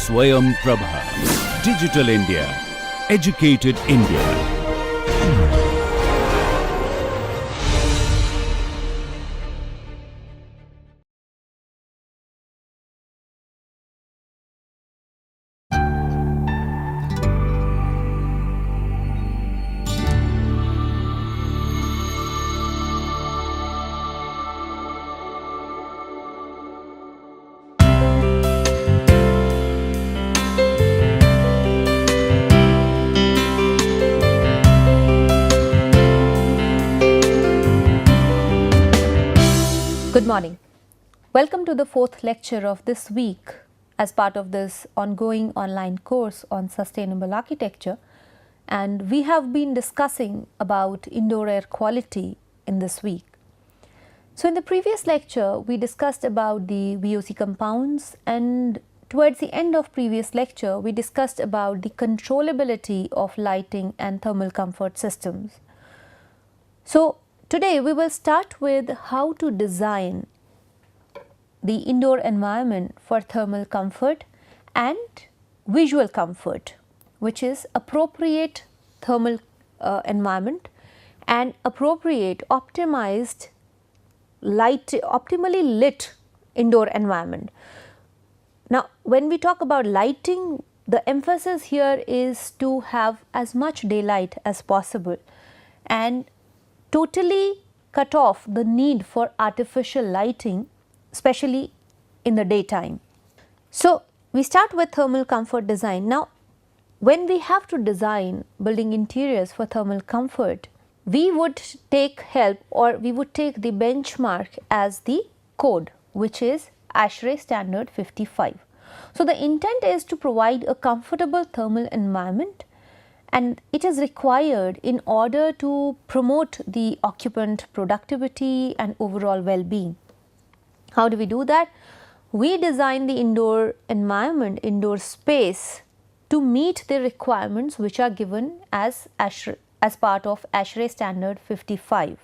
Swayam Prabha. Digital India. Educated India. Good morning. Welcome to the fourth lecture of this week as part of this ongoing online course on sustainable architecture, and we have been discussing about indoor air quality in this week. So in the previous lecture we discussed about the VOC compounds, and towards the end of previous lecture we discussed about the controllability of lighting and thermal comfort systems. So today we will start with how to design the indoor environment for thermal comfort and visual comfort, which is appropriate thermal environment and appropriate optimized optimally lit indoor environment. Now when we talk about lighting, the emphasis here is to have as much daylight as possible and totally cut off the need for artificial lighting, especially in the daytime. So we start with thermal comfort design. Now when we have to design building interiors for thermal comfort, we would take help, or we would take the benchmark as the code, which is ASHRAE standard 55. So the intent is to provide a comfortable thermal environment, and it is required in order to promote the occupant productivity and overall well-being. How do we do that? We design the indoor environment, indoor space to meet the requirements which are given as part of ASHRAE standard 55.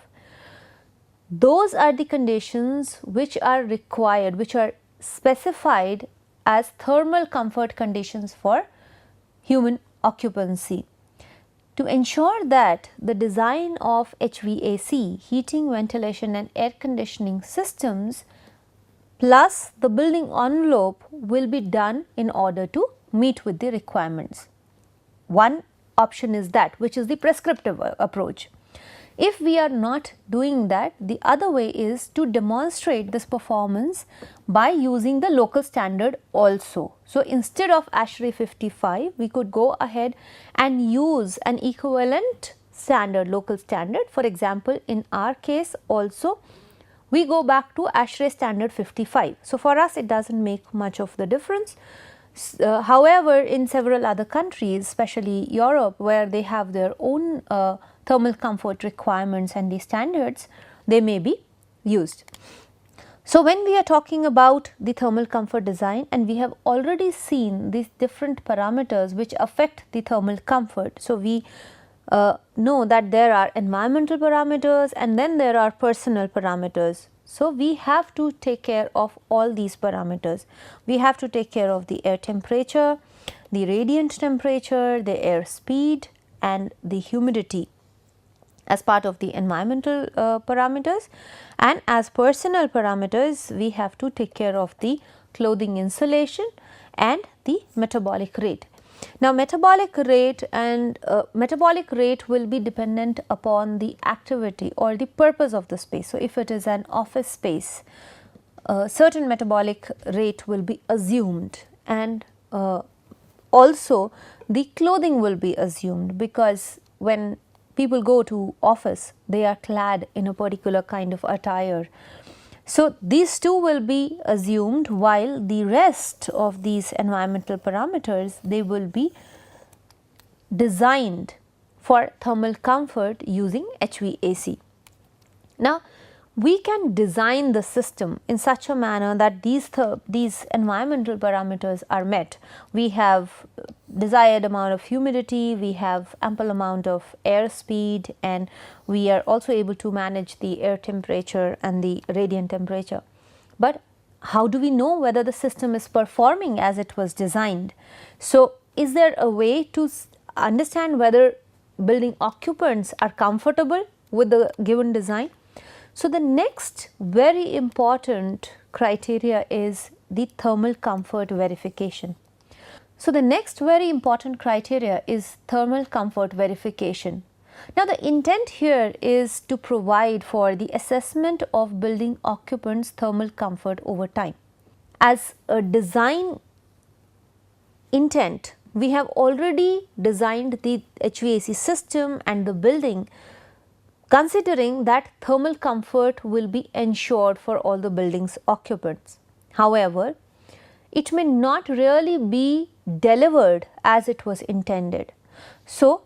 Those are the conditions which are required, which are specified as thermal comfort conditions for human occupancy. To ensure that the design of HVAC, heating, ventilation and air conditioning systems plus the building envelope will be done in order to meet with the requirements. One option is that, which is the prescriptive approach. If we are not doing that, the other way is to demonstrate this performance by using the local standard also. So instead of ASHRAE 55, we could go ahead and use an equivalent standard, local standard. For example, in our case also we go back to ASHRAE standard 55. So for us it does not make much of the difference. However, in several other countries, especially Europe, where they have their own thermal comfort requirements and the standards, they may be used. So when we are talking about the thermal comfort design, and we have already seen these different parameters which affect the thermal comfort. So we know that there are environmental parameters and then there are personal parameters. So we have to take care of all these parameters. We have to take care of the air temperature, the radiant temperature, the air speed and the humidity as part of the environmental parameters, and as personal parameters we have to take care of the clothing insulation and the metabolic rate. Now metabolic rate will be dependent upon the activity or the purpose of the space. So if it is an office space, certain metabolic rate will be assumed, and also the clothing will be assumed, because when people go to office they are clad in a particular kind of attire. So these two will be assumed, while the rest of these environmental parameters, they will be designed for thermal comfort using HVAC. Now we can design the system in such a manner that these environmental parameters are met. We have desired amount of humidity, we have ample amount of air speed, and we are also able to manage the air temperature and the radiant temperature. But how do we know whether the system is performing as it was designed? So, is there a way to understand whether building occupants are comfortable with the given design? So, the next very important criteria is the thermal comfort verification. So, the next very important criteria is thermal comfort verification. Now, the intent here is to provide for the assessment of building occupants' thermal comfort over time. As a design intent, we have already designed the HVAC system and the building considering that thermal comfort will be ensured for all the building's occupants. However, it may not really be delivered as it was intended. So,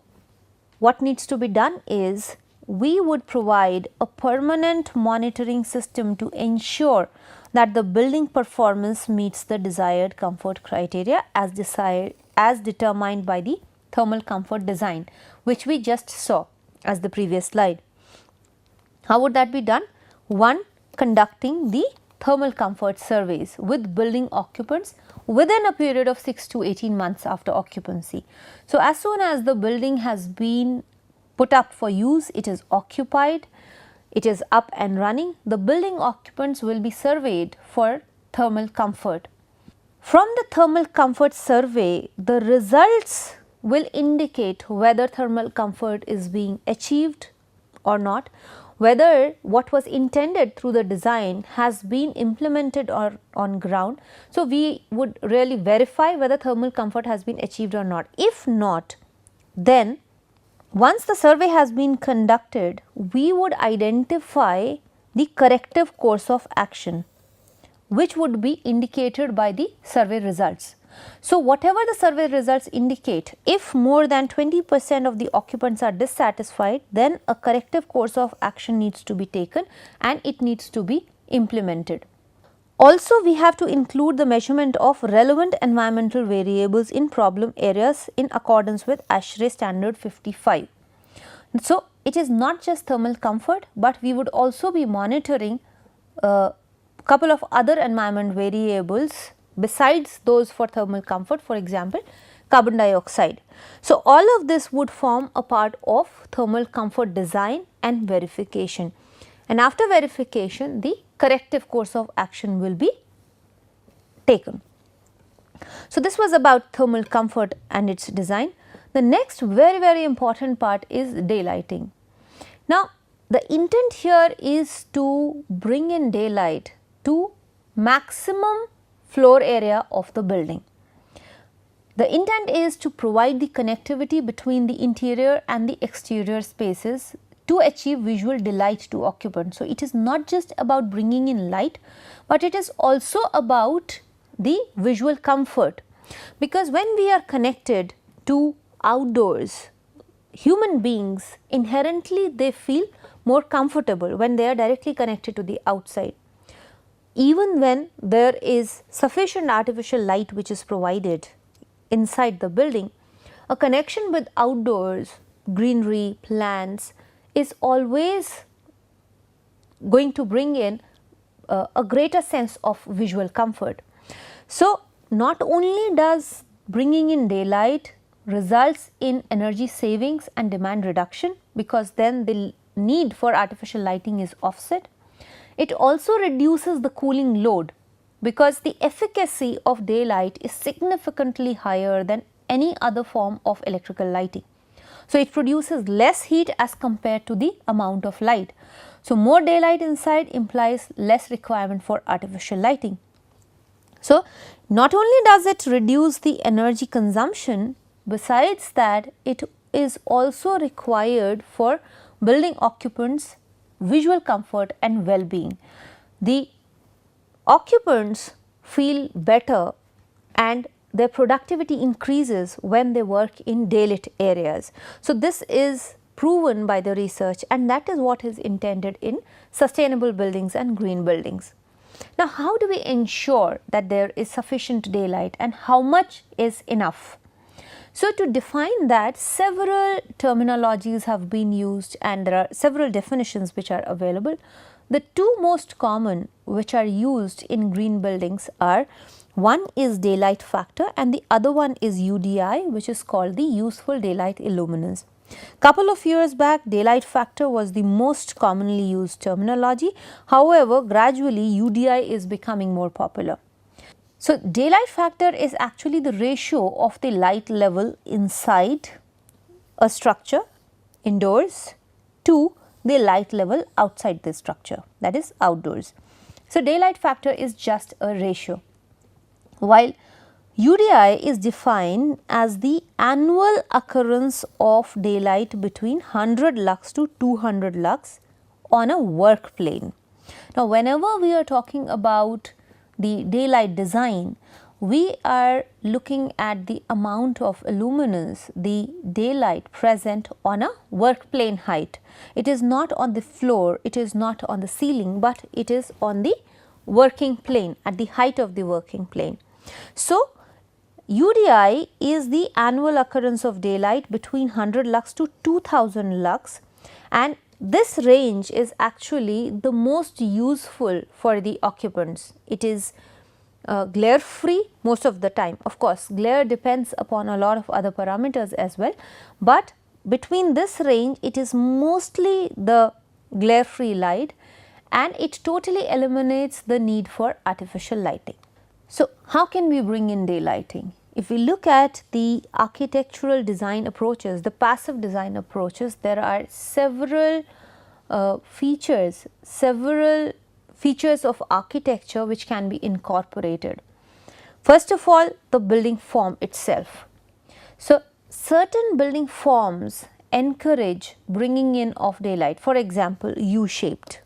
what needs to be done is we would provide a permanent monitoring system to ensure that the building performance meets the desired comfort criteria as determined by the thermal comfort design, which we just saw as the previous slide. How would that be done? One, conducting the thermal comfort surveys with building occupants within a period of 6 to 18 months after occupancy. So, as soon as the building has been put up for use, it is occupied, it is up and running, the building occupants will be surveyed for thermal comfort. From the thermal comfort survey, the results will indicate whether thermal comfort is being achieved or not, whether what was intended through the design has been implemented or on ground. So, we would really verify whether thermal comfort has been achieved or not. If not, then once the survey has been conducted, we would identify the corrective course of action, which would be indicated by the survey results. So, whatever the survey results indicate, if more than 20% of the occupants are dissatisfied, then a corrective course of action needs to be taken and it needs to be implemented. Also, we have to include the measurement of relevant environmental variables in problem areas in accordance with ASHRAE standard 55. So, it is not just thermal comfort, but we would also be monitoring couple of other environment variables besides those for thermal comfort, for example, carbon dioxide. So, all of this would form a part of thermal comfort design and verification, and after verification the corrective course of action will be taken. So, this was about thermal comfort and its design. The next very important part is daylighting. Now, the intent here is to bring in daylight to maximum floor area of the building. The intent is to provide the connectivity between the interior and the exterior spaces to achieve visual delight to occupants. So, it is not just about bringing in light, but it is also about the visual comfort, because when we are connected to outdoors, human beings inherently they feel more comfortable when they are directly connected to the outside. Even when there is sufficient artificial light which is provided inside the building, a connection with outdoors, greenery, plants is always going to bring in a greater sense of visual comfort. So, not only does bringing in daylight results in energy savings and demand reduction, because then the need for artificial lighting is offset, it also reduces the cooling load, because the efficacy of daylight is significantly higher than any other form of electrical lighting. So, it produces less heat as compared to the amount of light. So, more daylight inside implies less requirement for artificial lighting. So, not only does it reduce the energy consumption, besides that it is also required for building occupants visual comfort and well-being. The occupants feel better and their productivity increases when they work in daylit areas. So, this is proven by the research, and that is what is intended in sustainable buildings and green buildings. Now, how do we ensure that there is sufficient daylight and how much is enough? So, to define that, several terminologies have been used and there are several definitions which are available. The two most common which are used in green buildings are, one is daylight factor and the other one is UDI, which is called the useful daylight illuminance. Couple of years back, daylight factor was the most commonly used terminology. However, gradually UDI is becoming more popular. So, daylight factor is actually the ratio of the light level inside a structure indoors to the light level outside the structure, that is outdoors. So, daylight factor is just a ratio, while UDI is defined as the annual occurrence of daylight between 100 lux to 200 lux on a work plane. Now, whenever we are talking about the daylight design, we are looking at the amount of luminance, the daylight present on a work plane height. It is not on the floor, it is not on the ceiling, but it is on the working plane, at the height of the working plane. So, UDI is the annual occurrence of daylight between 100 lux to 2000 lux, and this range is actually the most useful for the occupants. It is glare free most of the time. Of course, glare depends upon a lot of other parameters as well, but between this range it is mostly the glare free light and it totally eliminates the need for artificial lighting. So, how can we bring in daylighting? If we look at the architectural design approaches, the passive design approaches, there are several features of architecture which can be incorporated. First of all, the building form itself. So, certain building forms encourage bringing in of daylight, for example, U-shaped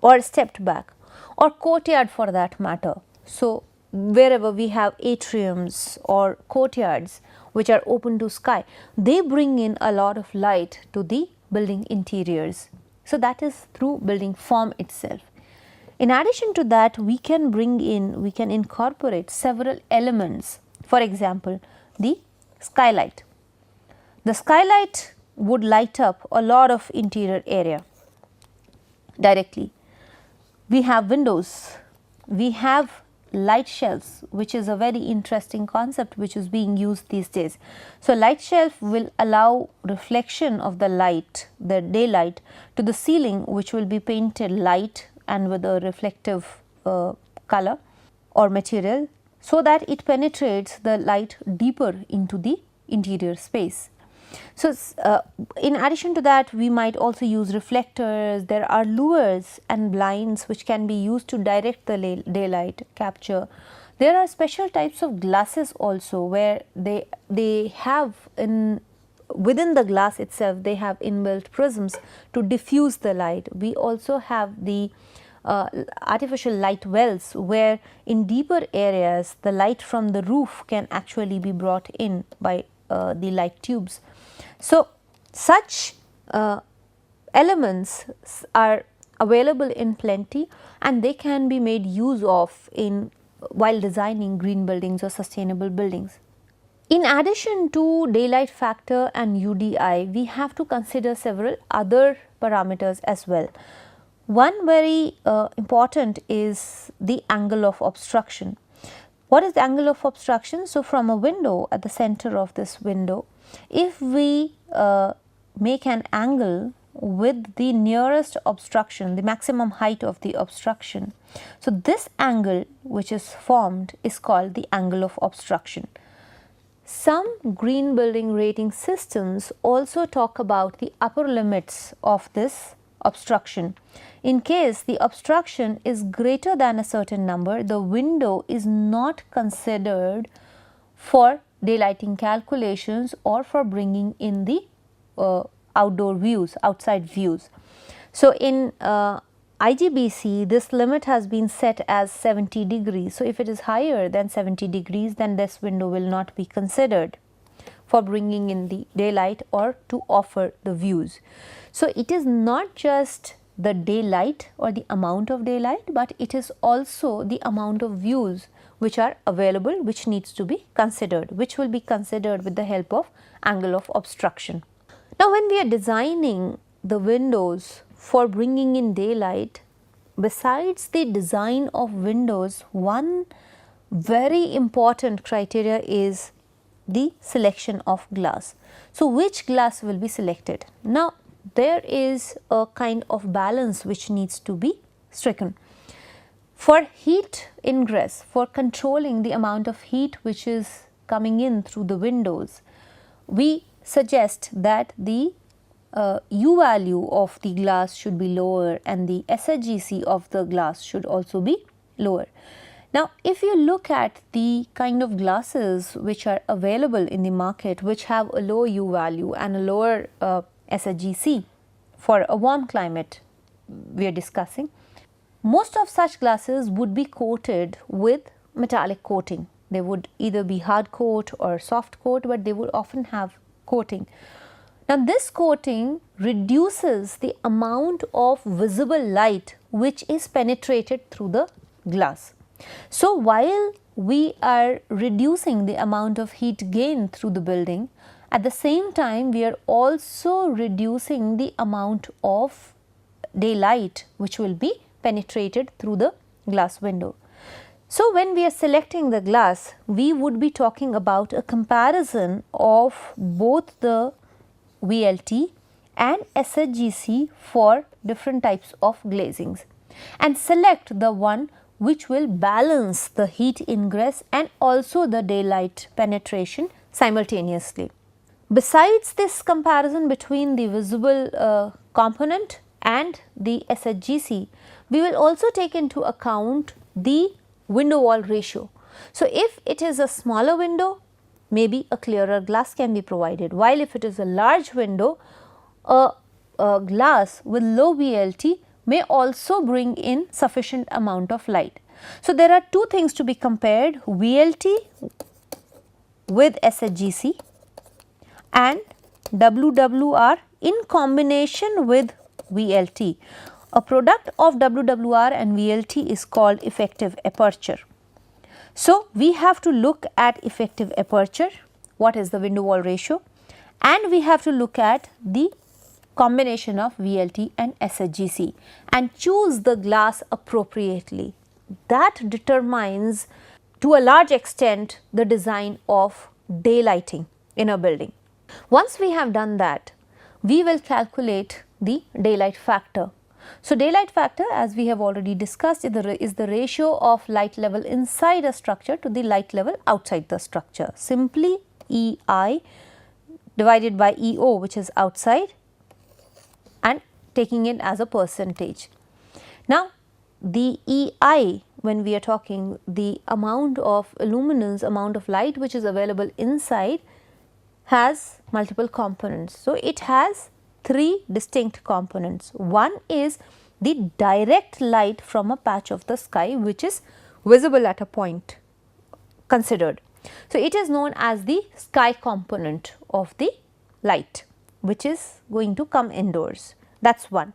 or stepped back or courtyard for that matter. So, wherever we have atriums or courtyards which are open to sky, they bring in a lot of light to the building interiors. So, that is through building form itself. In addition to that, we can incorporate several elements. For example, the skylight. The skylight would light up a lot of interior area directly. We have windows, we have light shelves, which is a very interesting concept which is being used these days. So, light shelf will allow reflection of the light, the daylight, to the ceiling, which will be painted light and with a reflective color or material, so that it penetrates the light deeper into the interior space. So, in addition to that, we might also use reflectors. There are louvers and blinds which can be used to direct the daylight capture. There are special types of glasses also, where they have within the glass itself they have inbuilt prisms to diffuse the light. We also have the artificial light wells, where in deeper areas the light from the roof can actually be brought in by the light tubes. So, such elements are available in plenty and they can be made use of while designing green buildings or sustainable buildings. In addition to daylight factor and UDI, we have to consider several other parameters as well. One very important is the angle of obstruction. What is the angle of obstruction? So, from a window, at the center of this window, if we make an angle with the nearest obstruction, the maximum height of the obstruction, so this angle which is formed is called the angle of obstruction. Some green building rating systems also talk about the upper limits of this obstruction. In case the obstruction is greater than a certain number, the window is not considered for daylighting calculations or for bringing in the outdoor views, outside views. So, in IGBC, this limit has been set as 70 degrees. So, if it is higher than 70 degrees, then this window will not be considered for bringing in the daylight or to offer the views. So, it is not just the daylight or the amount of daylight, but it is also the amount of views which are available, which needs to be considered, which will be considered with the help of angle of obstruction. Now, when we are designing the windows for bringing in daylight, besides the design of windows, one very important criteria is the selection of glass. So, which glass will be selected? Now, there is a kind of balance which needs to be stricken. For heat ingress, for controlling the amount of heat which is coming in through the windows, we suggest that the U value of the glass should be lower and the SHGC of the glass should also be lower. Now, if you look at the kind of glasses which are available in the market which have a low U value and a lower SHGC for a warm climate we are discussing, most of such glasses would be coated with metallic coating. They would either be hard coat or soft coat, but they would often have coating. Now, this coating reduces the amount of visible light which is penetrated through the glass. So, while we are reducing the amount of heat gain through the building, at the same time we are also reducing the amount of daylight which will be penetrated through the glass window. So, when we are selecting the glass, we would be talking about a comparison of both the VLT and SHGC for different types of glazings and select the one which will balance the heat ingress and also the daylight penetration simultaneously. Besides this comparison between the visible component and the SHGC, we will also take into account the window wall ratio. So, if it is a smaller window, maybe a clearer glass can be provided, while if it is a large window, a glass with low VLT may also bring in sufficient amount of light. So, there are two things to be compared, VLT with SHGC and WWR in combination with VLT. A product of WWR and VLT is called effective aperture. So, we have to look at effective aperture, what is the window wall ratio, and we have to look at the combination of VLT and SHGC and choose the glass appropriately. That determines to a large extent the design of daylighting in a building. Once we have done that, we will calculate the daylight factor. So, daylight factor, as we have already discussed, is the ratio of light level inside a structure to the light level outside the structure. Simply EI divided by EO, which is outside, and taking it as a percentage. Now, the EI, when we are talking the amount of luminance, amount of light which is available inside, has multiple components. So, it has three distinct components. One is the direct light from a patch of the sky which is visible at a point considered. So, it is known as the sky component of the light which is going to come indoors. That is one.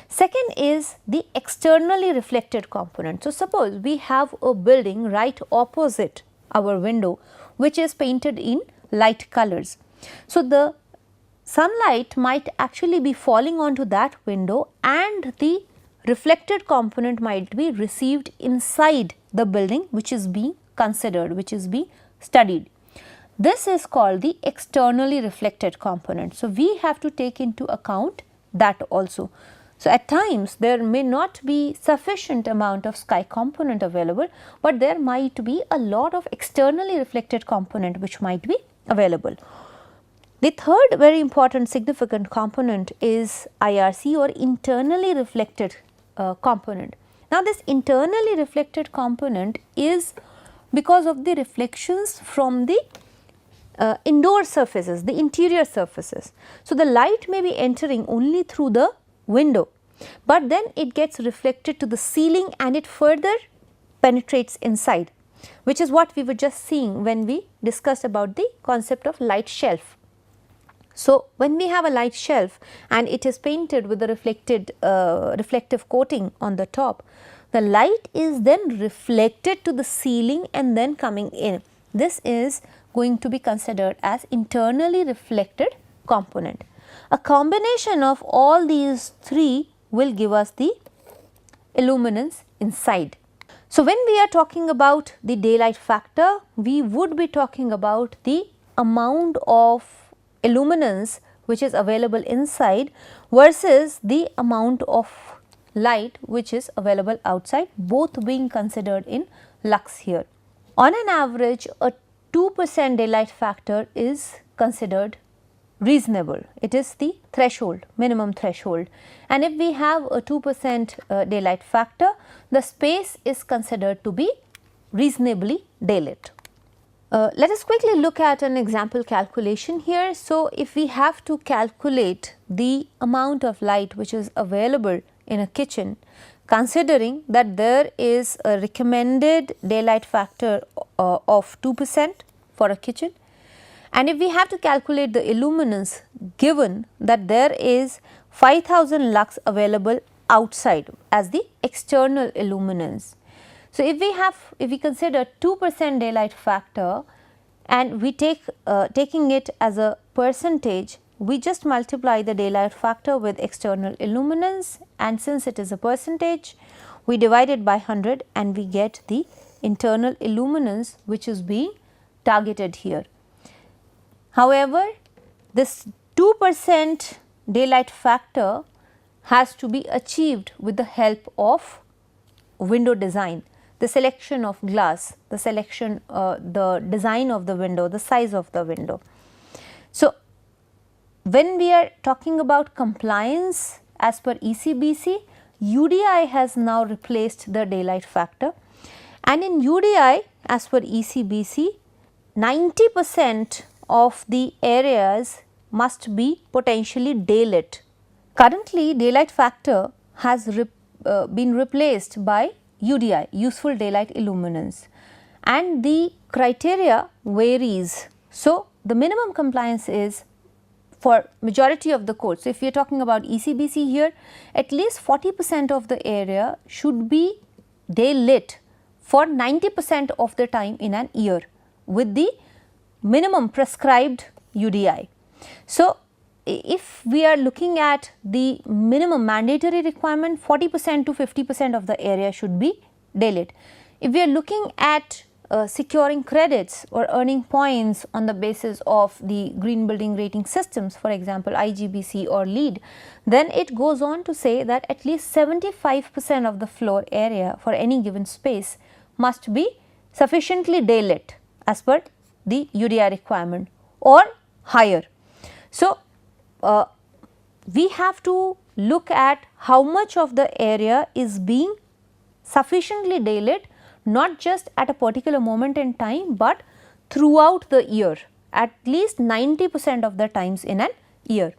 Second is the externally reflected component. So, suppose we have a building right opposite our window which is painted in light colors. So, the sunlight might actually be falling onto that window and the reflected component might be received inside the building which is being considered, which is being studied. This is called the externally reflected component. So, we have to take into account that also. So, at times there may not be sufficient amount of sky component available, but there might be a lot of externally reflected component which might be available. The third very important significant component is IRC or internally reflected component. Now, this internally reflected component is because of the reflections from the indoor surfaces, the interior surfaces. So, the light may be entering only through the window, but then it gets reflected to the ceiling and it further penetrates inside, which is what we were just seeing when we discussed about the concept of light shelf. So, when we have a light shelf and it is painted with a reflective coating on the top, the light is then reflected to the ceiling and then coming in. This is going to be considered as internally reflected component. A combination of all these three will give us the illuminance inside. So, when we are talking about the daylight factor, we would be talking about the amount of illuminance which is available inside versus the amount of light which is available outside, both being considered in lux here. On an average, a 2% daylight factor is considered reasonable. It is the threshold, minimum threshold, and if we have a 2% daylight factor, the space is considered to be reasonably daylit. Let us quickly look at an example calculation here. So, if we have to calculate the amount of light which is available in a kitchen, considering that there is a recommended daylight factor of 2% for a kitchen, and if we have to calculate the illuminance given that there is 5000 lux available outside as the external illuminance. So, if we consider 2% daylight factor and we taking it as a percentage, we just multiply the daylight factor with external illuminance, and since it is a percentage, we divide it by 100 and we get the internal illuminance which is being targeted here. However, this 2% daylight factor has to be achieved with the help of window design, the selection of glass, the selection, the design of the window, the size of the window. So, when we are talking about compliance as per ECBC, UDI has now replaced the daylight factor, and in UDI as per ECBC, 90% of the areas must be potentially daylit. Currently, daylight factor has been replaced by UDI, useful daylight illuminance, and the criteria varies. So, the minimum compliance is for majority of the codes. So, if we are talking about ECBC here, at least 40% of the area should be daylit for 90% of the time in an year with the minimum prescribed UDI. So, if we are looking at the minimum mandatory requirement, 40% to 50% of the area should be daylit. If we are looking at securing credits or earning points on the basis of the green building rating systems, for example IGBC or LEED, then it goes on to say that at least 75% of the floor area for any given space must be sufficiently daylit as per the UDI requirement or higher. So, we have to look at how much of the area is being sufficiently daylit, not just at a particular moment in time, but throughout the year, at least 90% of the times in an year.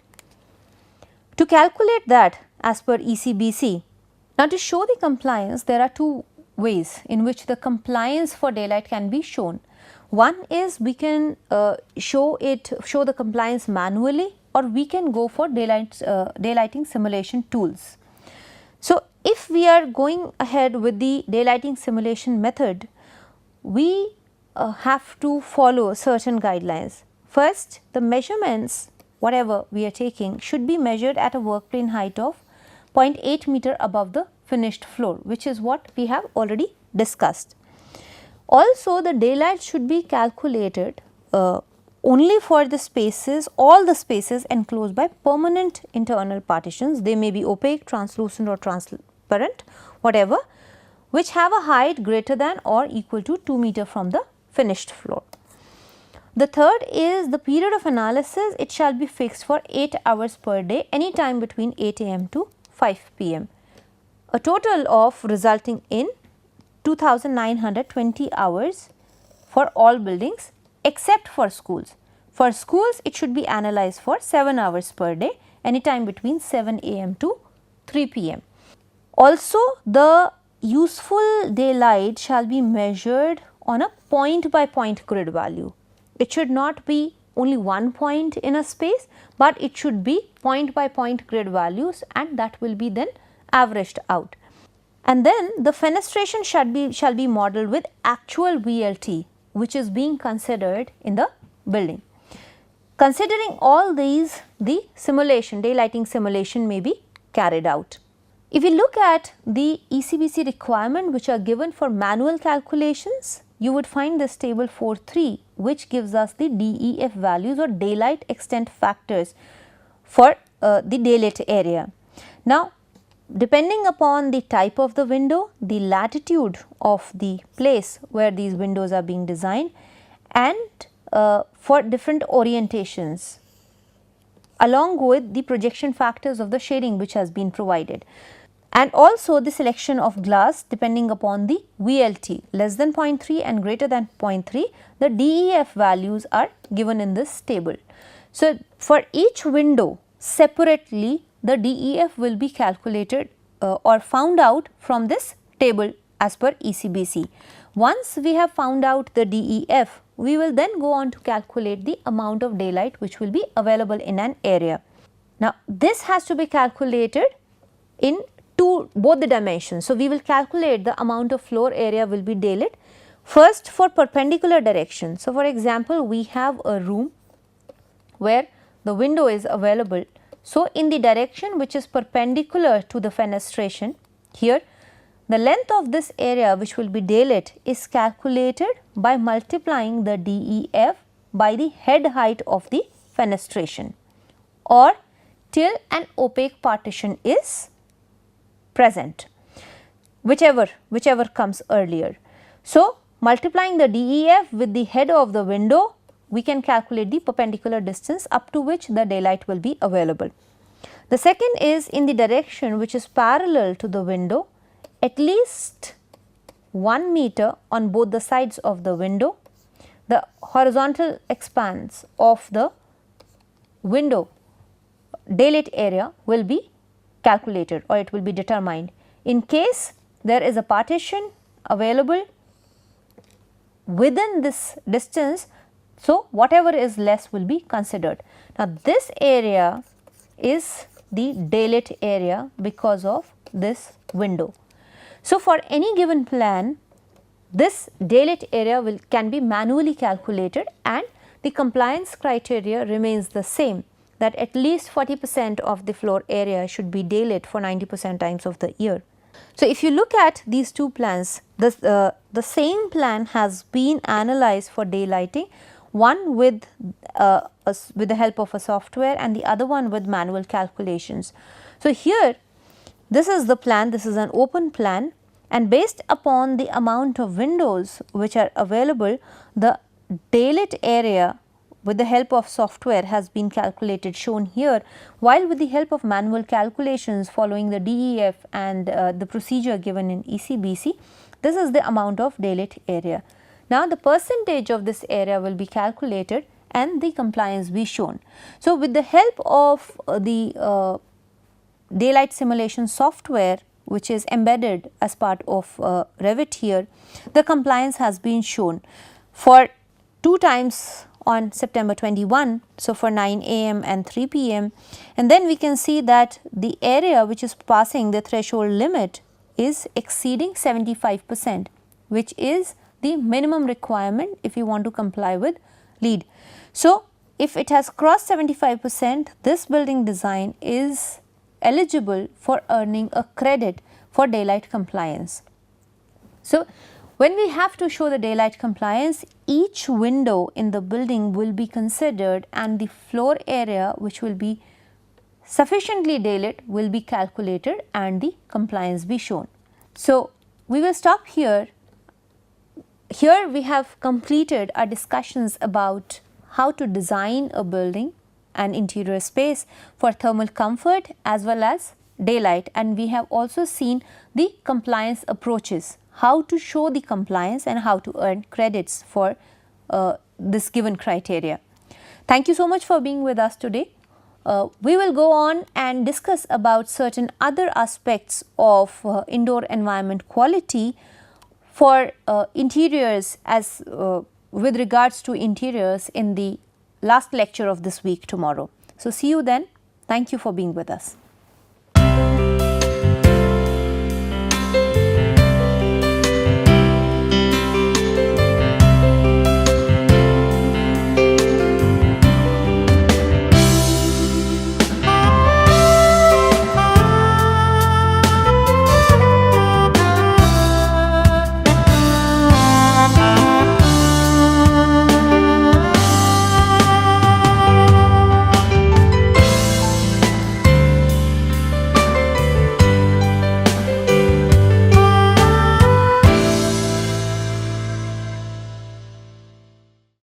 To calculate that as per ECBC, now to show the compliance, there are two ways in which the compliance for daylight can be shown. One is we can show the compliance manually, or we can go for daylighting simulation tools. So, if we are going ahead with the daylighting simulation method, we have to follow certain guidelines. First, the measurements whatever we are taking should be measured at a work plane height of 0.8 meter above the finished floor, which is what we have already discussed. Also, the daylight should be calculated only for the spaces, all the spaces enclosed by permanent internal partitions. They may be opaque, translucent or transparent, whatever, which have a height greater than or equal to 2 meter from the finished floor. The third is the period of analysis. It shall be fixed for 8 hours per day, any time between 8 am to 5 pm. A total of resulting in 2920 hours for all buildings except for schools. For schools, it should be analyzed for 7 hours per day, anytime between 7 am to 3 pm. Also, the useful daylight shall be measured on a point by point grid value. It should not be only one point in a space, but it should be point by point grid values, and that will be then averaged out. And then the fenestration shall be modeled with actual VLT, which is being considered in the building. Considering all these, the simulation, daylighting simulation may be carried out. If you look at the ECBC requirement which are given for manual calculations, you would find this table 4.3 which gives us the DEF values or daylight extent factors for the daylit area. Now, depending upon the type of the window, the latitude of the place where these windows are being designed, and for different orientations, along with the projection factors of the shading which has been provided, and also the selection of glass depending upon the VLT less than 0.3 and greater than 0.3, the DEF values are given in this table. So, for each window separately, the DEF will be calculated or found out from this table as per ECBC. Once we have found out the DEF, we will then go on to calculate the amount of daylight which will be available in an area. Now, this has to be calculated in both the dimensions. So, we will calculate the amount of floor area will be daylit first for perpendicular direction. So, for example, we have a room where the window is available. So, in the direction which is perpendicular to the fenestration, here the length of this area which will be daylit is calculated by multiplying the DEF by the head height of the fenestration or till an opaque partition is present, whichever comes earlier. So, multiplying the DEF with the head of the window, we can calculate the perpendicular distance up to which the daylight will be available. The second is in the direction which is parallel to the window, at least 1 meter on both the sides of the window, the horizontal expanse of the window daylit area will be calculated or it will be determined. In case there is a partition available within this distance, so whatever is less will be considered. Now, this area is the daylit area because of this window. So, for any given plan, this daylit area can be manually calculated and the compliance criteria remains the same, that at least 40% of the floor area should be daylit for 90% times of the year. So, if you look at these two plans, the same plan has been analyzed for daylighting, one with the help of a software and the other one with manual calculations. So, here this is the plan, this is an open plan, and based upon the amount of windows which are available, the daylit area with the help of software has been calculated, shown here, while with the help of manual calculations following the DEF and the procedure given in ECBC, this is the amount of daylit area. Now, the percentage of this area will be calculated and the compliance be shown. So, with the help of the daylight simulation software which is embedded as part of Revit here, the compliance has been shown for 2 times on September 21. So, for 9 AM and 3 PM, and then we can see that the area which is passing the threshold limit is exceeding 75%, which is the minimum requirement if you want to comply with LEED. So, if it has crossed 75%, this building design is eligible for earning a credit for daylight compliance. So, when we have to show the daylight compliance, each window in the building will be considered and the floor area which will be sufficiently daylit will be calculated and the compliance be shown. So, we will stop here. Here we have completed our discussions about how to design a building and interior space for thermal comfort as well as daylight, and we have also seen the compliance approaches, how to show the compliance and how to earn credits for this given criteria. Thank you so much for being with us today. We will go on and discuss about certain other aspects of indoor environment quality for interiors as with regards to interiors in the last lecture of this week tomorrow. So, see you then. Thank you for being with us.